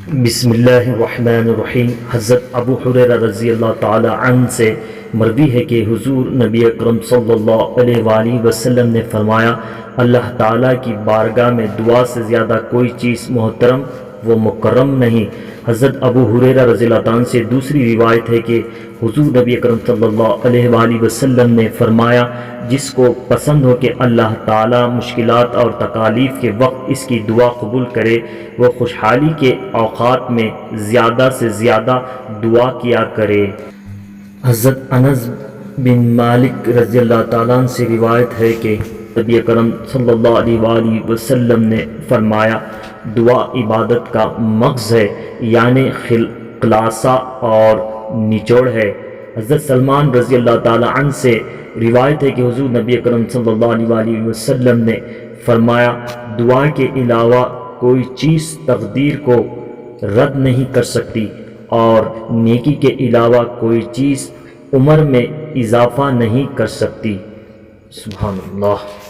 بسم اللہ الرحمن الرحیم۔ حضرت ابو ہریرہ رضی اللہ تعالی عنہ سے مروی ہے کہ حضور نبی اکرم صلی اللہ علیہ وآلہ وسلم نے فرمایا، اللہ تعالیٰ کی بارگاہ میں دعا سے زیادہ کوئی چیز محترم و مکرم نہیں۔ حضرت ابو ہریرہ رضی اللہ تعالیٰ عنہ سے دوسری روایت ہے کہ حضور نبی اکرم صلی اللہ علیہ وآلہ وسلم نے فرمایا، جس کو پسند ہو کہ اللہ تعالیٰ مشکلات اور تکالیف کے وقت اس کی دعا قبول کرے، وہ خوشحالی کے اوقات میں زیادہ سے زیادہ دعا کیا کرے۔ حضرت انس بن مالک رضی اللہ تعالیٰ عنہ سے روایت ہے کہ نبی اکرم صلی اللہ علیہ وآلہ وسلم نے فرمایا، دعا عبادت کا مغز ہے، یعنی خلاصہ اور نچوڑ ہے۔ حضرت سلمان رضی اللہ تعالیٰ عنہ سے روایت ہے کہ حضور نبی اکرم صلی اللہ علیہ وآلہ وسلم نے فرمایا، دعا کے علاوہ کوئی چیز تقدیر کو رد نہیں کر سکتی، اور نیکی کے علاوہ کوئی چیز عمر میں اضافہ نہیں کر سکتی۔ سبحان اللہ۔